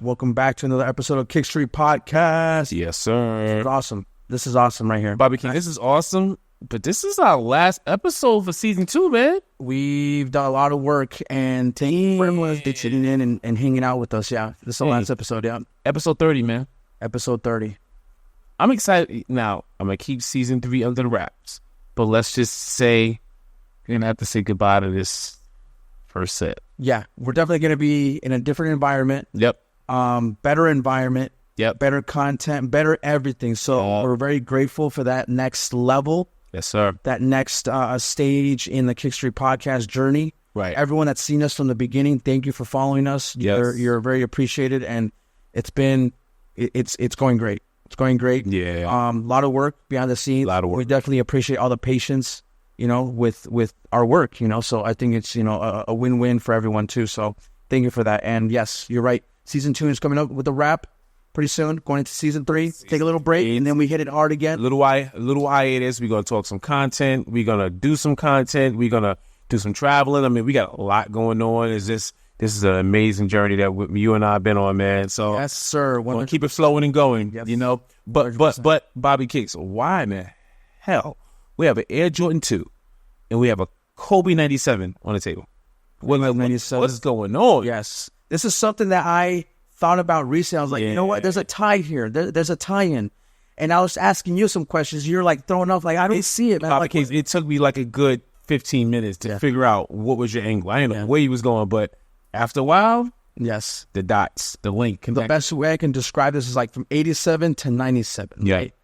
Welcome back to another episode of Kickstory Podcast. Yes, sir. This is awesome right here. Bobby King, this is awesome, but this is our last episode for season 2, man. We've done a lot of work, and thank you for everyone that's tuning in and hanging out with us. Yeah, this is the last episode, yeah. Episode 30, man. Episode 30. I'm excited. Now, I'm going to keep season 3 under the wraps, but let's just say we're going to have to say goodbye to this first set. Yeah, we're definitely going to be in a different environment. Yep. Better environment. Yep. Better content, better everything. So we're very grateful for that next level. Yes, sir. That next stage in the Kickstory Podcast journey. Right. Everyone that's seen us from the beginning, thank you for following us. Yes. You're very appreciated, and it's going great. It's going great. Yeah. A lot of work behind the scenes. A lot of work. We definitely appreciate all the patience, with our work, So I think it's, a win-win for everyone too. So thank you for that. And yes, you're right. Season 2 is coming up with a wrap pretty soon. Going into season 3, take a little break, and then we hit it hard again. Little hiatus. We're gonna talk some content. We're gonna do some content. We're gonna do some traveling. I mean, we got a lot going on. This is an amazing journey that you and I have been on, man. So yes, sir. We're gonna keep it flowing and going. Yes. But Bobby Kicks, why, man? Hell, we have an Air Jordan 2, and we have a Kobe 97 on the table. What's going on? Yes. This is something that I thought about recently. I was like, you know what? There's a tie here. There's a tie-in. And I was asking you some questions. You're like throwing off like, I don't see it, man. Bobby Kicks, it took me like a good 15 minutes to figure out what was your angle. I didn't know where you was going, but after a while, yes, the dots, the link. The best way I can describe this is like from 87 to 97. Yeah. Right?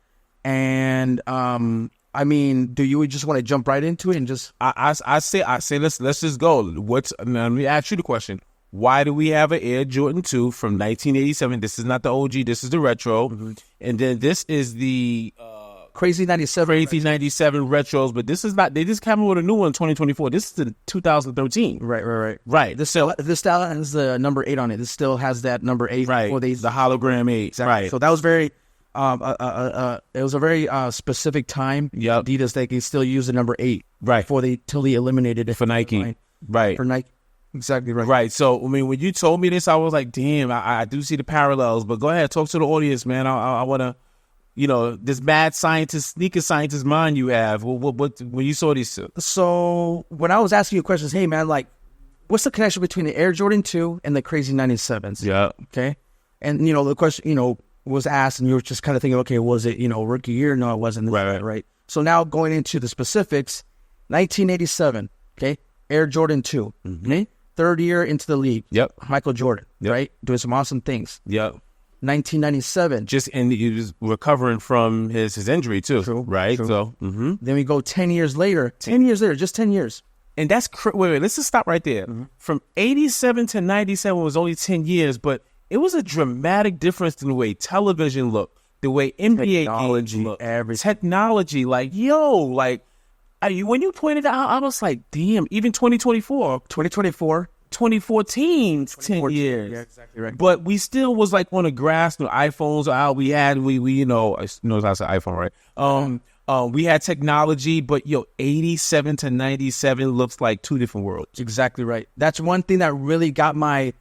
And I mean, do you just want to jump right into it and just? I say let's just go. Now, let me ask you the question. Why do we have an Air Jordan 2 from 1987? This is not the OG. This is the retro. Mm-hmm. And then this is the Crazy 97. Crazy 97 retros. But this is not. They just came out with a new one in 2024. This is the 2013. Right. This still has the number 8 on it. This still has that number 8. Right. The hologram 8. Exactly. Right. So that was very. It was a very specific time. Yep. Adidas, they can still use the number 8. Right. Till they eliminated it for Nike. Right. For Nike. Exactly right. Right. So, I mean, when you told me this, I was like, damn, I do see the parallels. But go ahead, talk to the audience, man. I want to, this mad scientist, sneaker scientist mind you have. What when you saw these two? So, when I was asking you questions, hey, man, like, what's the connection between the Air Jordan 2 and the Crazy 97s? Yeah. Okay. And, the question, was asked, and you were just kind of thinking, okay, was it, rookie year? No, it wasn't. Right. So, now going into the specifics, 1987, okay, Air Jordan 2, okay? Third year into the league. Yep. Michael Jordan, right? Doing some awesome things. Yep. 1997. And he was recovering from his injury, too. True. Right? True. So, Then we go 10 years later. 10 years later, just 10 years. And that's, wait, let's just stop right there. Mm-hmm. From 87 to 97 was only 10 years, but it was a dramatic difference in the way television looked, the way NBA games looked. Everything. Technology, when you pointed out, I was like, damn, even 2024, 2014, 10 years. Yeah, exactly right. But we still was like on the grass, iPhones are out. We had, I know I said iPhone, right? We had technology, but 87 to 97 looks like two different worlds. Exactly right. That's one thing that really got my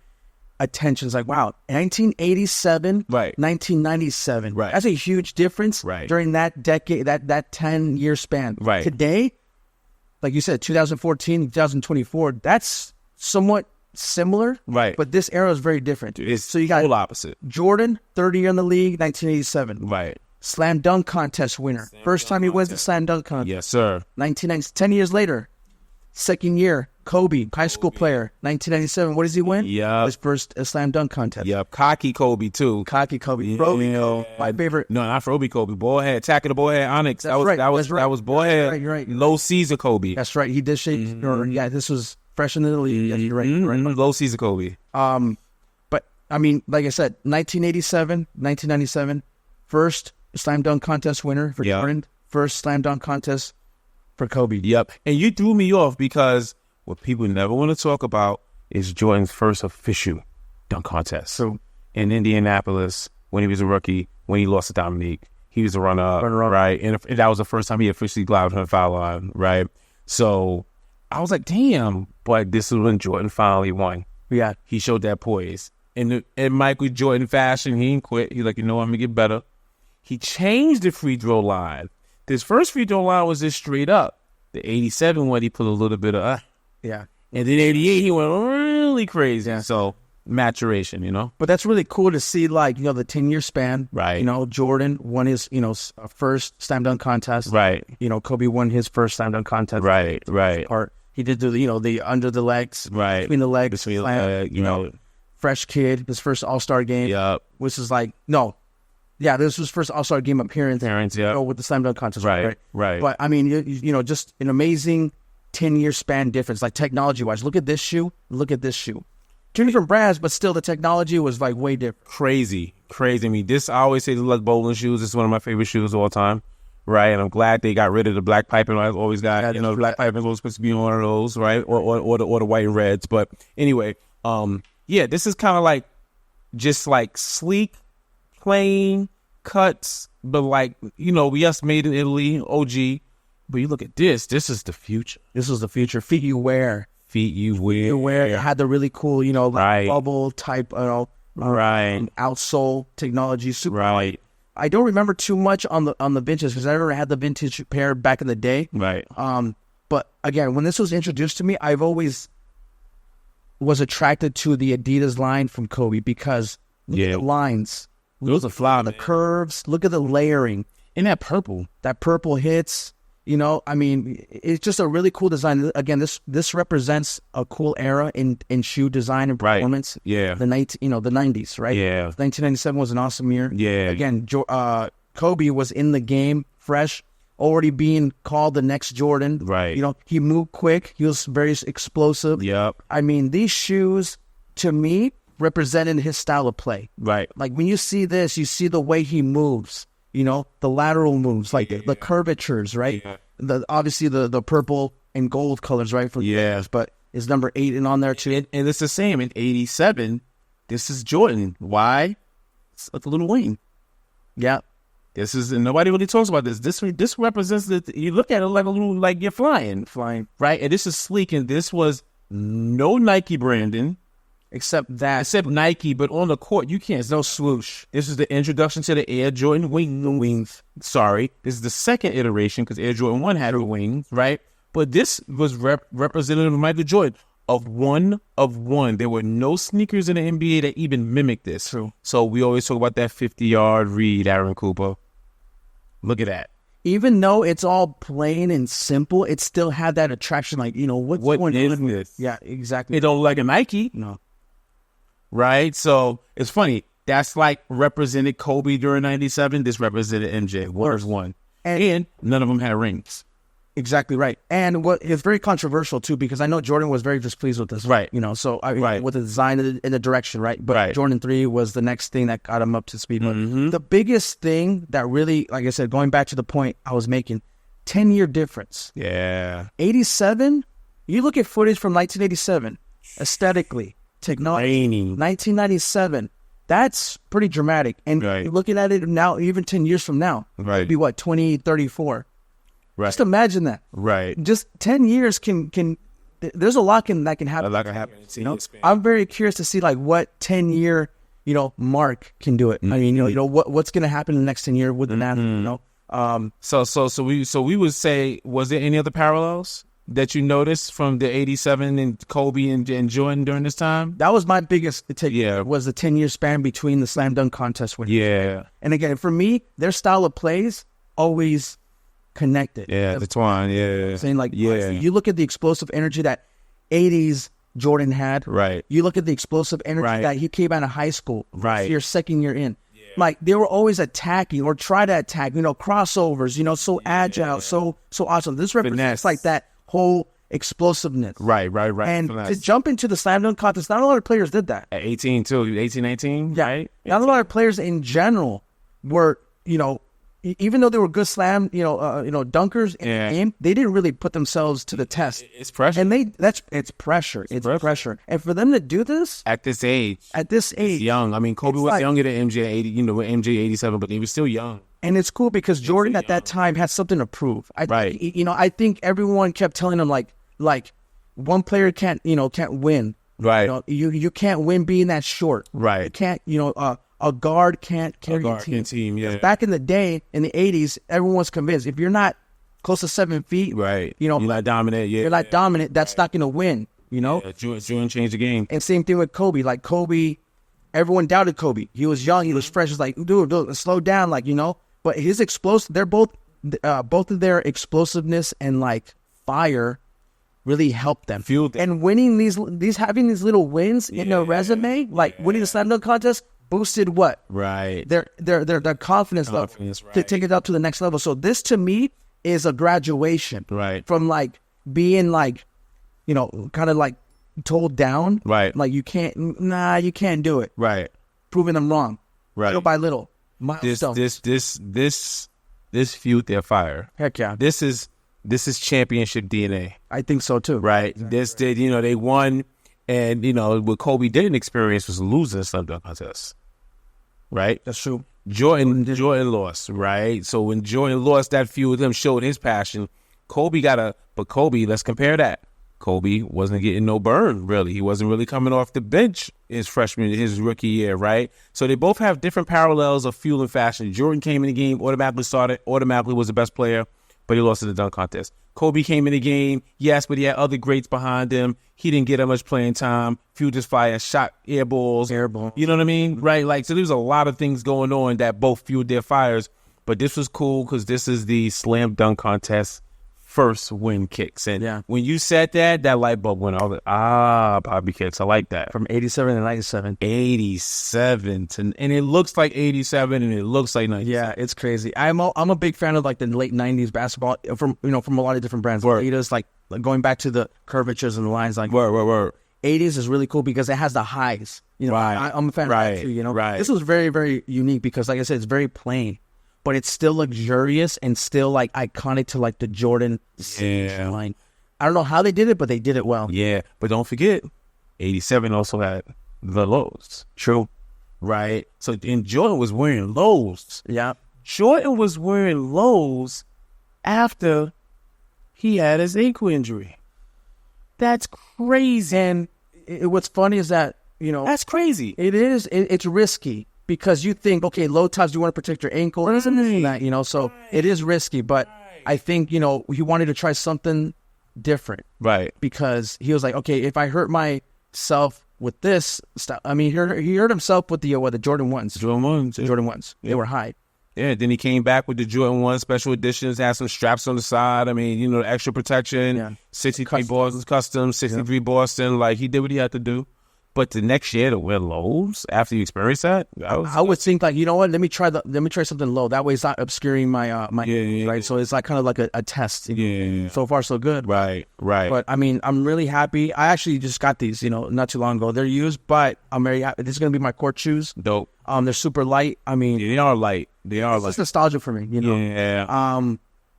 attention. It's like, wow, 1987, right? 1997, right? That's a huge difference, right? During that decade, that 10-year span, right? Today, like you said, 2014, 2024, that's somewhat similar, right? But this era is very different. So you got full opposite. Jordan, 30 year in the league, 1987, right? Slam dunk contest winner, first time he wins the slam dunk contest. Yes, sir. 10 years later, second year. Kobe, high school player, 1997. What does he win? Yeah, his first slam dunk contest. Yep, cocky Kobe too. Cocky Kobe, Roby, my favorite. No, not Roby Kobe. Ball head, tackle the ball head, Onyx. That was ball head. Right, you're right. Low Caesar Kobe. That's right. He did shape. Yeah, this was fresh into the league. Yes, you're right. Low Caesar Kobe. But I mean, like I said, 1987, 1997, first slam dunk contest winner for Jordan. First slam dunk contest for Kobe. Yep. And you threw me off because what people never want to talk about is Jordan's first official dunk contest. So in Indianapolis, when he was a rookie, when he lost to Dominique, he was a runner-up, right? And that was the first time he officially glided on the foul line, right? So I was like, damn. But this is when Jordan finally won. Yeah. He showed that poise. in Michael Jordan fashion, he didn't quit. He's like, I'm going to get better. He changed the free throw line. This first free throw line was just straight up. The 87 one, he put a little bit of, Yeah. And then 88, he went really crazy. Yeah. So, maturation, But that's really cool to see, like, the 10-year span. Right. Jordan won his, first slam dunk contest. Right. Kobe won his first slam dunk contest. Right. He did the, the under the legs. Right. Between the legs. Fresh kid, his first All-Star game. Yep. Which is like, no. Yeah, this was his first All-Star game appearance. With the slam dunk contest. Right. But, I mean, just an amazing 10-year span difference, like technology-wise. Look at this shoe. Look at this shoe. Two different brands, but still the technology was like way different. Crazy. I mean, I always say, look, bowling shoes. This is one of my favorite shoes of all time, right? And I'm glad they got rid of the black piping. I've always got, the black piping was supposed to be one of those, right? Or the white and reds. But anyway, this is kind of like just like sleek, plain cuts, but like, yes, made in Italy, OG. But you look at this. This is the future. This is the future. Feet you wear. It had the really cool, bubble type, outsole technology. Super right. I don't remember too much on the vintage because I never had the vintage pair back in the day. Right. But again, when this was introduced to me, I've always was attracted to the Adidas line from Kobe because look at the lines. Those are fly, the curves. Look at the layering. And that purple. That purple hits. I mean, it's just a really cool design. Again, this represents a cool era in shoe design and performance. Right. Yeah. The 90s, right? Yeah. 1997 was an awesome year. Yeah. Again, Kobe was in the game, fresh, already being called the next Jordan. Right. He moved quick. He was very explosive. Yep. I mean, these shoes, to me, represented his style of play. Right. Like when you see this, you see the way he moves. The lateral moves, like the curvatures, right? Yeah. Obviously the purple and gold colors, right? But is number 8 and on there too? And it's the same in 87. This is Jordan. Why? It's like a little wing. Yeah. This is, and nobody really talks about this. This represents that you look at it like a little, like you're flying, right? And this is sleek, and this was no Nike branding. Except Nike, but on the court, you can't. There's no swoosh. This is the introduction to the Air Jordan wings. Sorry. This is the second iteration because Air Jordan 1 had a wing, right? But this was representative of Michael Jordan of one. There were no sneakers in the NBA that even mimicked this. True. So we always talk about that 50-yard read, Aaron Cooper. Look at that. Even though it's all plain and simple, it still had that attraction. Like, what's going on? This? Yeah, exactly. It don't look like a Nike. No. Right? So it's funny. That's like represented Kobe during 97. This represented MJ. One. And none of them had rings. Exactly right. And what is very controversial too, because I know Jordan was very displeased with this. Right. With the design and the direction, right? But right. Jordan 3 was the next thing that got him up to speed. But the biggest thing that really, like I said, going back to the point I was making, 10-year difference. Yeah. 87, you look at footage from 1987, aesthetically, technology, 1997, that's pretty dramatic. And looking at it now, even 10 years from now, it'd be what, 2034? Right. Just imagine that. Right. Just 10 years can there's a lot that can happen. A lot can happen. I'm very curious to see like what 10-year, mark can do it. I mean, what's going to happen in the next 10 years with an athlete, So we would say, was there any other parallels that you noticed from the 87 and Kobe and Jordan during this time? That was my biggest take. Was the 10-year span between the slam dunk contest winners. Yeah. And again, for me, their style of plays always connected. Yeah, that's one. Yeah. Saying like, you look at the explosive energy that 80s Jordan had. Right. You look at the explosive energy that he came out of high school. Right. Your second year in. Yeah. Like they were always attacking or try to attack, crossovers, so agile, so awesome. This represents like that whole explosiveness. Right. And to jump into the slam dunk contest, not a lot of players did that. At 18 too, 18, 19? Yeah. Right? Not a lot of players in general were, even though they were good slam, dunkers in the game, they didn't really put themselves to the test. It's pressure. And it's pressure. It's pressure. And for them to do this at this age, it's young. I mean, Kobe was younger than MJ 80, MJ 87, but he was still young. And it's cool because Jordan at that time had something to prove. I think everyone kept telling him like one player can't win Right. You can't win being that short. Right. You can't, a guard can't carry a team. Yeah. Back in the day, in the 80s, everyone was convinced if you're not close to 7 feet, right. You're not dominant. Yeah. You're not dominant. That's not going to win. Yeah, Jordan changed the game. And same thing with Kobe. Like Kobe, everyone doubted Kobe. He was young. He was fresh. It's like, dude, slow down. Like, but his explosive, they're both of their explosiveness and like fire really helped them. Fueled them. And winning having these little wins in their resume, like winning the slam dunk contest, boosted what? Right. Their confidence level to take it up to the next level. So this to me is a graduation. Right. From like being like, kind of like told down. Right. Like you can't do it. Right. Proving them wrong. Right. Little by little. Milestone. This fueled their fire. Heck yeah. This is championship DNA. I think so too. Right. Exactly. They won, and what Kobe didn't experience was losing the slam dunk contest. Right. That's true. Jordan lost. Right. So when Jordan lost, that fueled him, showed his passion. But Kobe, let's compare that. Kobe wasn't getting no burn, really. He wasn't really coming off the bench his rookie year, right? So they both have different parallels of fuel and fashion. Jordan came in the game, automatically started, automatically was the best player, but he lost in the dunk contest. Kobe came in the game, yes, but he had other greats behind him. He didn't get that much playing time. Fueled his fire, shot air balls. You know what I mean? Right? Like, so there's a lot of things going on that both fueled their fires. But this was cool because this is the slam dunk contest first win kicks. And when you said that light bulb went off. Bobby Kicks. I like that. From 87 to 97. 87 and it looks like 87 and it looks like 97. Yeah, it's crazy. I'm a big fan of like the late 90s basketball from a lot of different brands. Adidas, like going back to the curvatures and the lines. Like word. 80s is really cool because it has the highs. Right. I'm a fan of that too. Right. This was very, very unique because, like I said, it's very plain. But it's still luxurious and still like iconic to like the Jordan line. I don't know how they did it, but they did it well. Yeah, but don't forget, 87 also had the lows. True. Right? So, and Jordan was wearing lows. Yeah. Jordan was wearing lows after he had his ankle injury. That's crazy. And what's funny is that, that's crazy. It is. It's risky. Because you think, okay, low tops, you want to protect your ankle, that, so it is risky. But I think, he wanted to try something different. Right. Because he was like, okay, if I hurt myself with this stuff, I mean, he hurt himself with the Jordan 1s. Jordan 1s. They were high. Yeah, then he came back with the Jordan 1 special editions, had some straps on the side. I mean, the extra protection, 63 Boston custom, 63 Boston. Like, he did what he had to do. But the next year to wear lows after you experience that, I would think like, you know what? Let me try something low. That way, it's not obscuring my right. So it's like kind of like a test. So far, so good. Right. But I mean, I'm really happy. I actually just got these, not too long ago. They're used, but I'm very happy. This is gonna be my court shoes. Dope. They're super light. I mean, they are light. It's nostalgia for me. Yeah.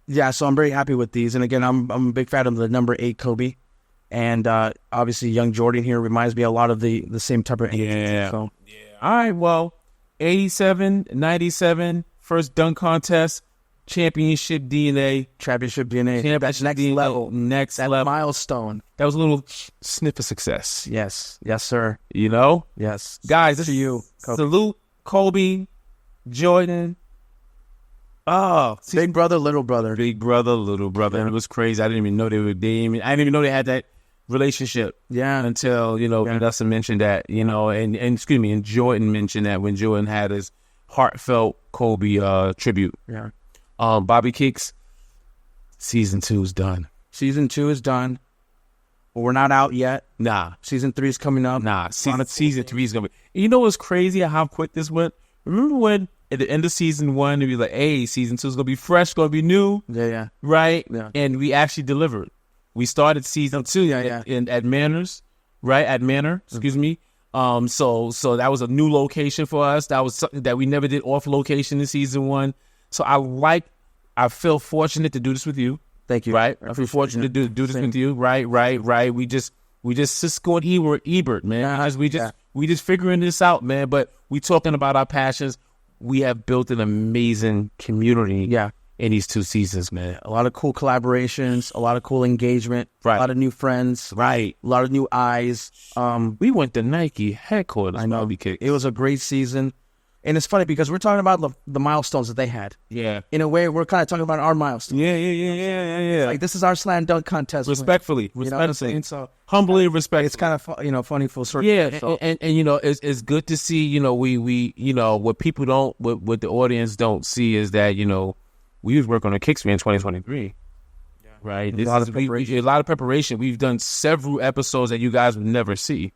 Yeah. So I'm very happy with these. And again, I'm a big fan of the number 8 Kobe. And obviously, young Jordan here reminds me a lot of the same type of energy. So. Yeah. All right. Well, 87, 97, first dunk contest, championship DNA. That's next level. Next level. Milestone. That was a little sniff of success. Yes, sir. Yes. Guys, this to you. Kobe. Salute Kobe, Jordan. Big brother, little brother. Big brother, little brother. And it was crazy. I didn't even know I didn't even know they had that relationship. Yeah. Until, Vanessa mentioned that, and Jordan mentioned that when Jordan had his heartfelt Kobe tribute. Yeah. Bobby Kicks, season 2 is done. Season 2 is done. But we're not out yet. Nah. Season 3 is coming up. Nah. Season 3 is going to be. You know what's crazy how quick this went? Remember when at the end of season 1, it'd be like, hey, season 2 is going to be fresh, going to be new. Yeah. Right? Yeah. And we actually delivered. We started season 2 at Manners, right? At Manor, excuse me. So that was a new location for us. That was something that we never did off location in season 1. So I feel fortunate to do this with you. Thank you. Right? I feel fortunate to do this with you. Right. We just Cisco and Ebert, man. We just figuring this out, man. But we talking about our passions. We have built an amazing community. Yeah. in these 2 seasons, man. A lot of cool collaborations, a lot of cool engagement, Right. a lot of new friends, Right. a lot of new eyes. We went to Nike headquarters. I know. Bobby Kicks. It was a great season. And it's funny because we're talking about the milestones that they had. Yeah. In a way, we're kind of talking about our milestones. Yeah. Like, this is our slam dunk contest. Respectfully. You know what I'm saying? So Humbly and respectfully. it's kind of, funny full circle. Yeah, So, and you know, it's good to see, you know, we you know, what people don't, what the audience don't see is that, you know, we was working on Kickstory in 2023. Right? A lot of preparation. A lot of preparation. We've done several episodes that you guys would never see,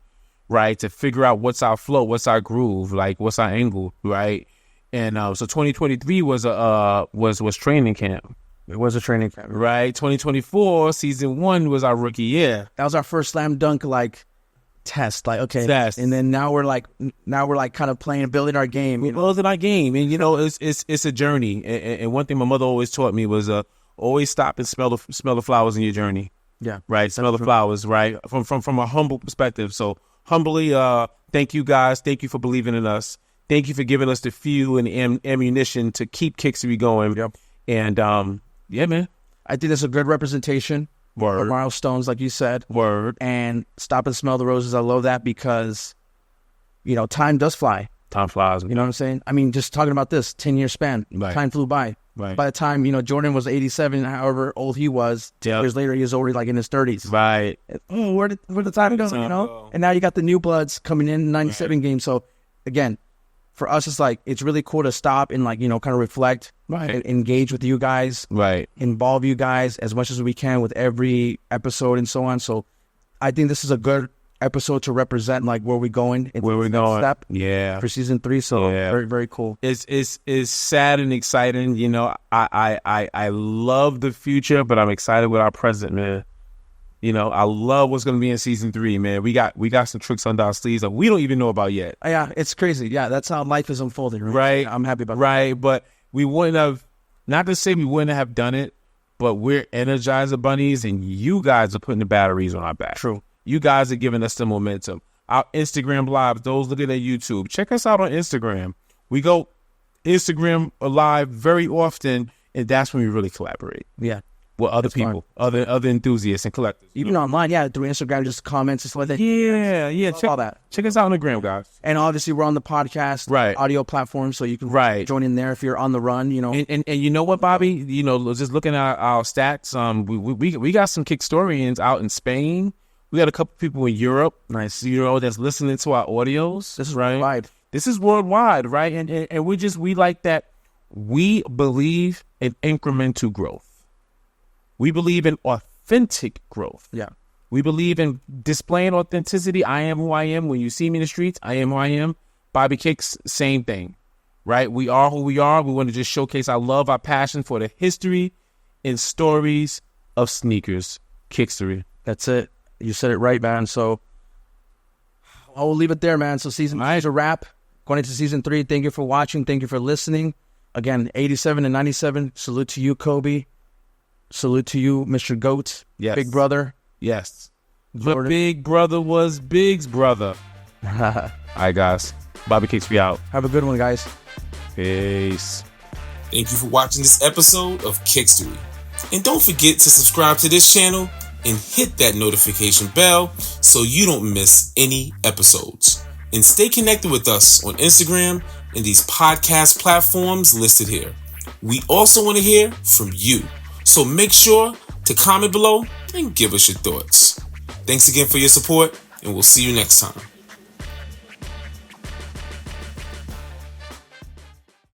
right? To figure out what's our flow, what's our groove, like what's our angle, right? And so 2023 was was training camp. it was a training camp. Right? 2024 season 1 was our rookie year. That was our first slam dunk like test. Like, okay, Test. and then now we're like kind of playing, building our game. You know? Well, in our game, and you know, it's a journey. And one thing my mother always taught me was always stop and smell the flowers in your journey. Yeah, Right, smell the flowers. Right, from a humble perspective. So humbly, thank you guys. Thank you for believing in us. Thank you for giving us the fuel and ammunition to keep Kickstory going. Yep. And yeah, man. I think that's a good representation Word. of milestones, like you said. Word. And stop and smell the roses. I love that because, you know, time does fly. Time flies. You know what I'm saying? I mean, just talking about this 10-year span, Right. time flew by. Right. By the time, you know, Jordan was 87, however old he was, Yep. years later, he was already like in his 30s. Right. Oh, where did the time go, you know? And now you got the new bloods coming in 97 games. So, again, for us, it's like, it's really cool to stop and, like, you know, kind of reflect, Right. and engage with you guys, Right. involve you guys as much as we can with every episode and so on. So I think this is a good episode to represent like where we're going. Where we're going. Step Yeah. for season 3. So Yeah. very, very cool. It's sad and exciting. You know, I love the future, but I'm excited with our present, man. You know, I love what's going to be in season 3, man. We got some tricks under our sleeves that we don't even know about yet. Yeah, it's crazy. Yeah, that's how life is unfolding. Right. I'm happy about that. Right. But we wouldn't have, not to say we wouldn't have done it, but we're Energizer bunnies and you guys are putting the batteries on our back. True. You guys are giving us the momentum. Our Instagram lives, those looking at YouTube, check us out on Instagram. We go Instagram live very often, and that's when we really collaborate Yeah. with other That's people, other enthusiasts and collectors. Even online, yeah, through Instagram, just comments and stuff like that. Yeah. Love all that. Check us out on the gram, guys. And obviously, we're on the podcast, Right. audio platform, so you can Right. join in there if you're on the run, you know. And you know what, Bobby? You know, just looking at our stats, we got some Kickstorians out in Spain. We got a couple people in Europe, Nice. you know, that's listening to our audios. This is right. worldwide. This is worldwide, right? And we like that. We believe in incremental growth. We believe in authentic growth. Yeah. We believe in displaying authenticity. I am who I am. When you see me in the streets, I am who I am. Bobby Kicks, same thing, right? We are who we are. We want to just showcase our love, our passion for the history and stories of sneakers. Kickstory. That's it. You said it right, man. So I will leave it there, man. So season 2 is a wrap. Going into season 3, thank you for watching. Thank you for listening. Again, 87 and 97. Salute to you, Kobe. Salute to you, Mr. Goat. Yes. Big brother. Yes. The Jordan. big brother was Big's brother. All right, guys. Bobby Kicks, we out. Have a good one, guys. Peace. Thank you for watching this episode of Kickstory. And don't forget to subscribe to this channel and hit that notification bell so you don't miss any episodes. And stay connected with us on Instagram and these podcast platforms listed here. We also want to hear from you. So make sure to comment below and give us your thoughts. Thanks again for your support, and we'll see you next time.